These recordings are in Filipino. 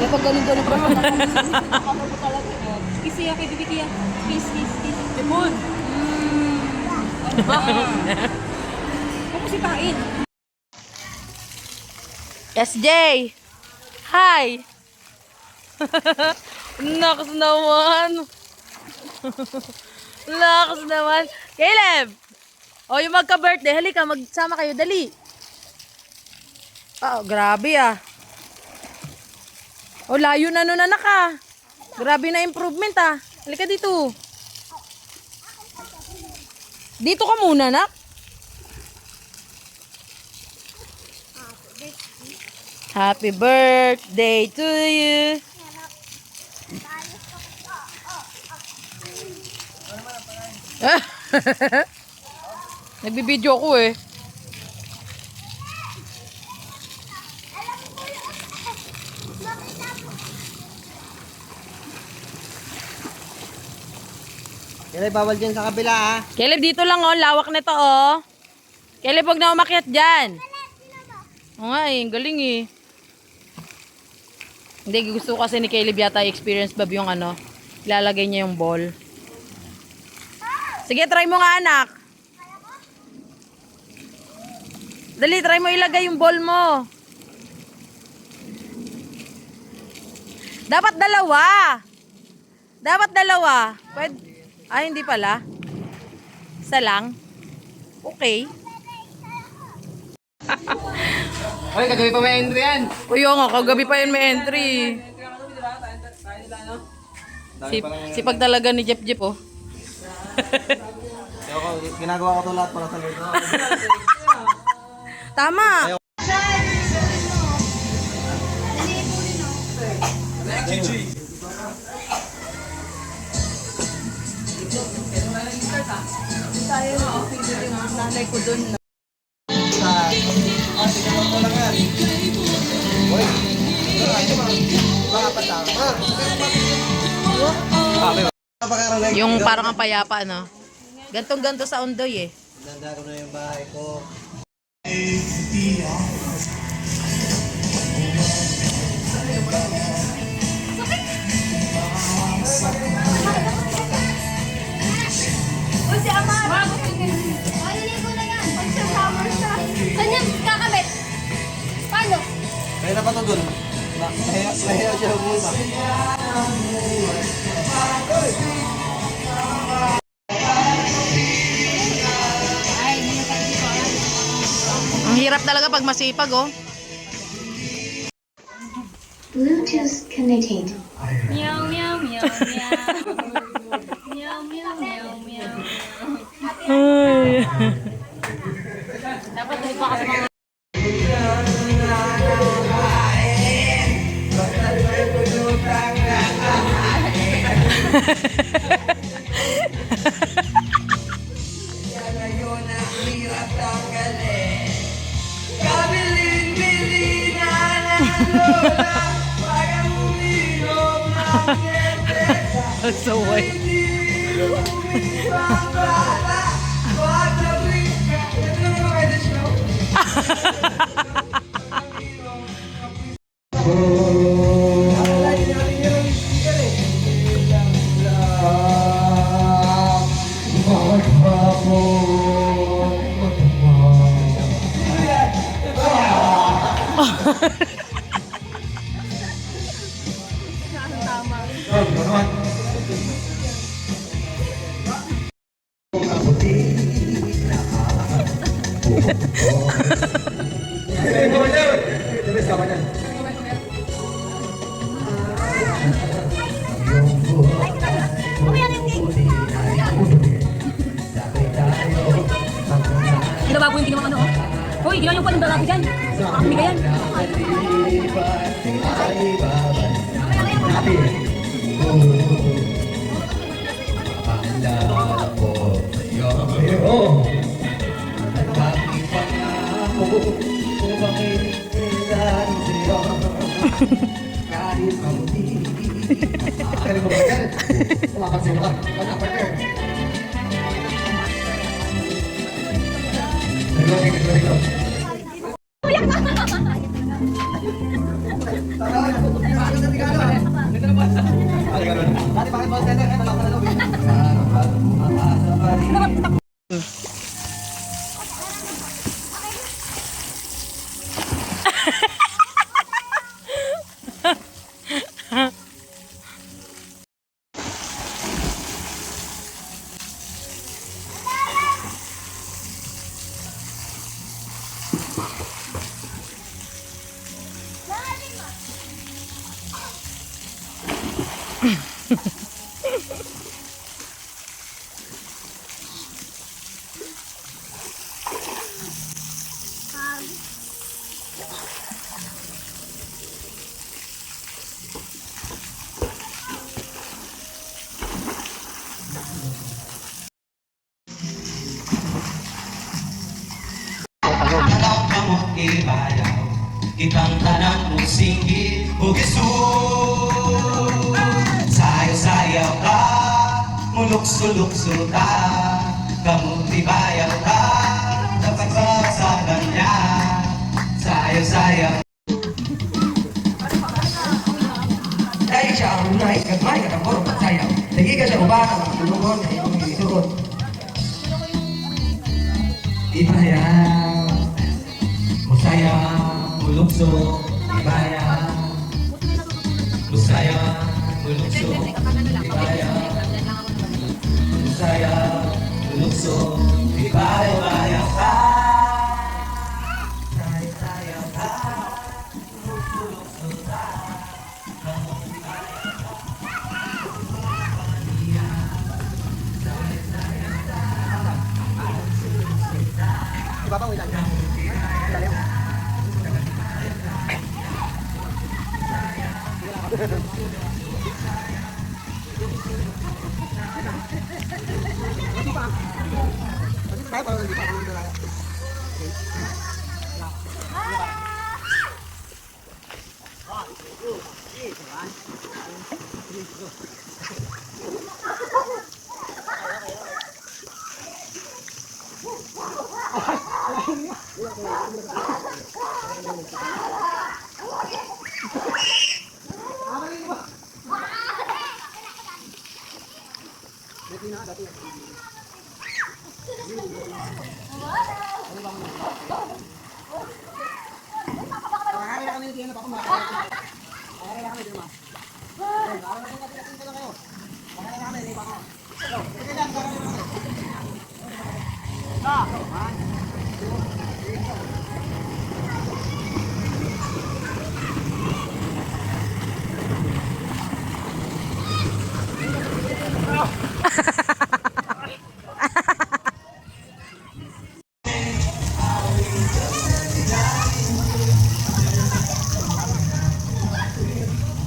Pag ganun-ganun pa naman ako talaga. Kiss siya kay Bibi Kia. Kiss. Limon. Ako si Pain. SJ! Hi! Nakas naman! Nakas naman! Caleb! O, yung magka-birthday, halika, magsama kayo, dali! Oh, grabe ah. O, layo na nun anak ah. Grabe na improvement ah. Halika dito. Dito ka muna, nak. Happy birthday to you. Nagbibideo ako eh. Kaya bawal dyan sa kabila ah. Caleb, dito lang oh. Lawak nito oh. Caleb, huwag na umakyat dyan. Oo nga eh. Galing eh. Hindi, gusto ko kasi ni Caleb yata experience bab yung ano. Ilalagay niya yung ball. Sige, try mo nga anak. Dali, try mo ilagay yung ball mo. Dapat dalawa. Dapat dalawa. Pwede. Ay, hindi pala. Isa lang. Okay. Oy, kagabi pa may entry yan. Uy, nga, kagabi pa yun may entry. Sipag talaga ni Jeff oh. Ginagawa ko to lahat para sa loob. Tama. Nanay ko dun. Yung parang ang payapa, no? Gantong-ganto sa Ondoy, eh. Nanda ko na yung bahay ko. Uy, si Amara! Ay, ligo na yan. Pag siya shower siya. Saan yan kakabit? Paano? Kaya na pa to dun. Lahiya siya muna. Ang hirap talaga pag masipag, oh. Bluetooth connected. Meow, meow, meow, meow. Meow, meow, meow, meow. Dapat hindi pa kasi mga... So white. Ginabago yung ginawa ano, oh. Hoy, ginawa yung pa ng dalago dyan. Hindi ka yan. Tara, kang tanan mo singgit o gisud. Sayaw-sayaw ka, mulukso-lukso ka, kamutibayaw ka, dapat sa kanya. Sayaw-sayaw. Dahil siya ang unay, kagmay ka tambor pagsayaw. Lagi ka siya uba ka mga tulungon na iyong isuot. Ibayaw, musayaw, mulukso, ibayaw. Musayaw, mulukso, ibayaw. Musayaw, mulukso, ibayaw, bayaw ka. Sayaw ka, mulukso ka.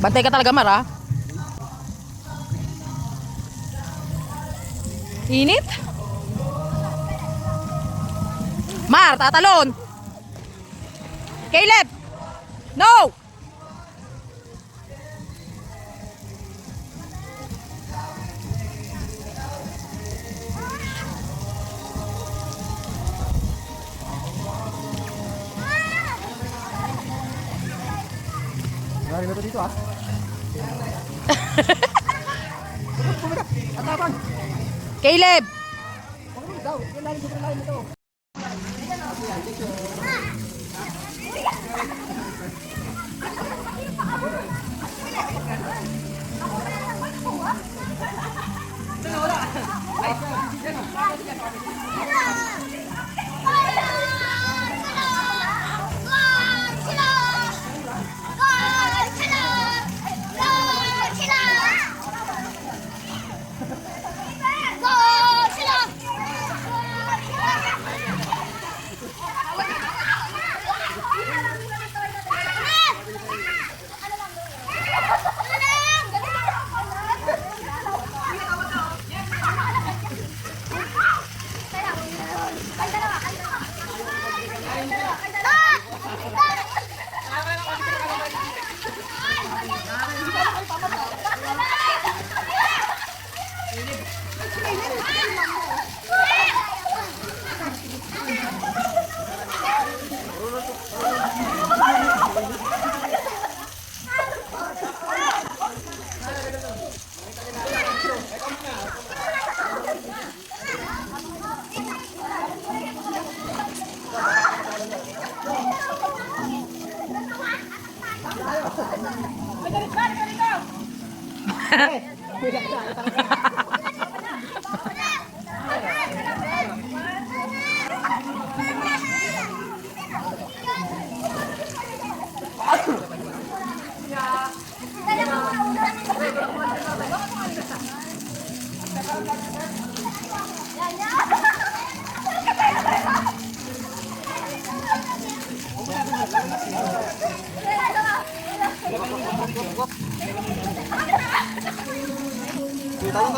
Bantay ka talaga, Mar, ah. Init? Mar, tatalon! Caleb! No! Caleb! Talon,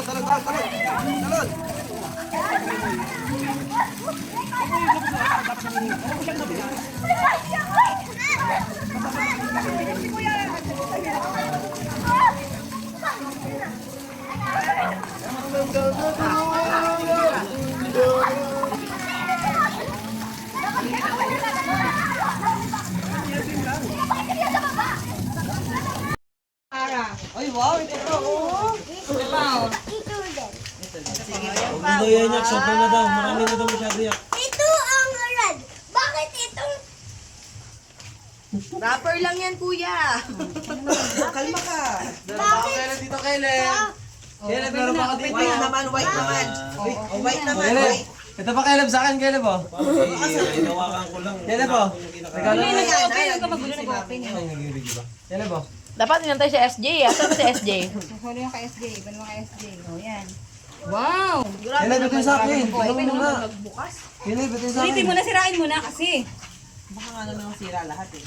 talon, talon, talon. Talon. yan yak. Sobrang na daw. Marami na daw masyado yak. Ito ang red. Bakit itong... Rapper lang yan, kuya. Kalma ka. Bakit? Kailan dito, Caleb? Caleb, meron pa ka dito. White naman, white naman. Oh, white naman, Caleb. white. Ito pa Caleb sa akin, Caleb oh. Hinawakan ko lang. Caleb oh. Regalo Hindi, na yan. nag-open. Huwag ka magulo, nag-open. Caleb oh. Dapat inantay si SJ. Asan ba si SJ? Huli yung kay SJ. Iba naman kay SJ. O, yan. Wow! Caleb, ito yung sa akin. Iba Ano mo naman na? magbukas. Caleb, ito yung sa akin. Ulitin mo na, sirain mo na kasi. Baka nga naman sira lahat eh.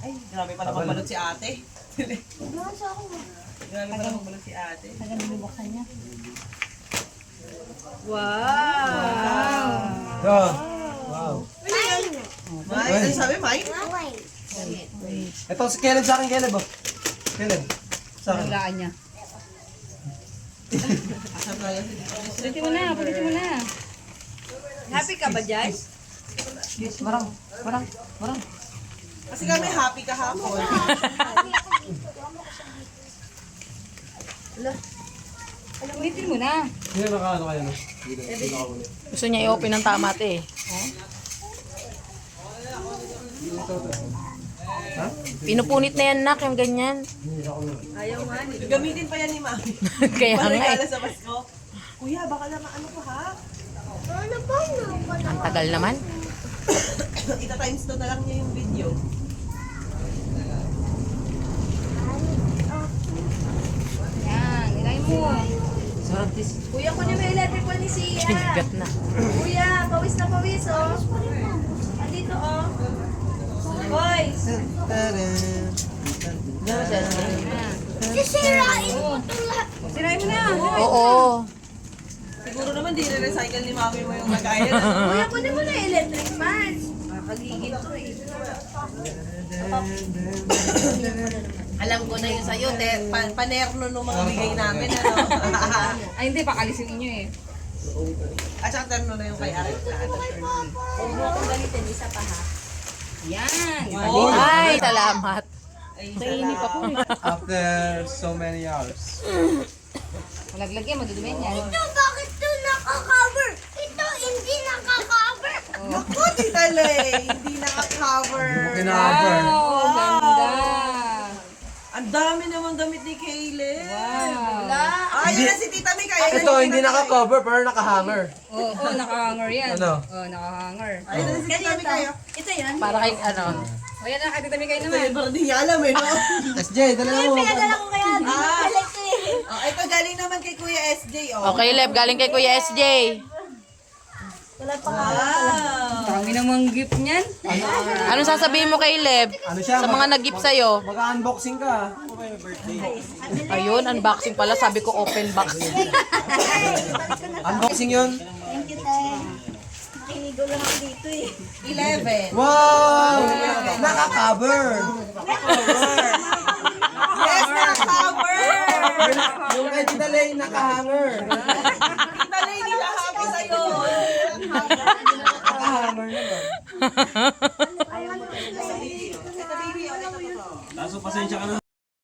Ay, grabe pala magbalot si ate. Grabe pala magbalot si ate. Hanggang binubuksan niya. Go. Wow. Mine? Ano sabi, mine? Ito si Caleb sa akin, Caleb oh. Caleb. Sa akin. Hulaan niya. Asan ba yan? Ulitin mo na, ulitin mo na. Happy ka ba, Jai? Marang. Kasi kami happy kahapon. Ulitin mo na. Hindi nakaano kayo no? Gusto niya i-open ng tama ate eh. Pinupunit na yan nak, yung ganyan. Ayaw nga. Gamitin pa yan ni Mami. Kaya nga eh. Regalo sa Pasko. Kuya, baka lang ano ko ha? Ano ba? Ang tagal naman. Ita times 2 na lang niya yung video. Yan, ilay mo. Kuya ko na may electric fan ni Sia. Bigat na. Kuya, pawis na pawis, oh. Andito, oh. Boys. Sisirain mo itong lahat. Sirain mo na. Oo. Siguro naman di re-recycle ni Mami mo yung lagayan. Kuya, kunin mo na yung electric fan. Kakagigil to, eh. Alam ko na yun sa'yo. Panerno nung mga bigay namin. Ano? Ay, hindi, pakalisin inyo eh. At saka terno na yung kay Ate. Huwag mo akong galitin, isa pa, ha? Yan. Ay, salamat. Ay, Mainip ako eh. After so many hours. Malaglag yan, madudumin yan. Ito, bakit ito naka-cover? Ito, hindi naka-cover. Naku, Tita Lay! Hindi naka-cover. Kina-cover. Wow, ganda. Ang dami naman damit ni Kaylin. Wow. Ah, yun na si Tita May. Kaya Ito hindi naka-cover pero naka-hanger. Oo, oh, naka-hanger yan. Ano? Oo, naka-hanger. Ayun na si Tita May kaya. Ito yan. Para kay ano. O yan, nakatitami kayo Ito naman. yun, parang di niya alam eh, no? SJ, dala mo. Pinadala ko kaya dito. Ah. Electric. Oh, ito galing naman kay Kuya SJ, oh. Okay, Leb, galing kay Kuya SJ. Wala pa nga. Wow. Dami namang gift niyan. Anong sasabihin mo kay Leb? Ano siya? Sa mga nag-gift sa'yo? Mag-unboxing ka. Ayun, unboxing pala. Sabi ko open box. Unboxing yun. Thank you, Tay. Nakinigaw lang ako dito, eh. 11. Wow! Naka-cover. Yes, naka-cover! Yung kay Tita Lay, naka-hanger. Tita Lay, hindi na happy sa'yo. Naka-hanger naman. Ito, baby, oh, ito. Kaso pasensya ka na.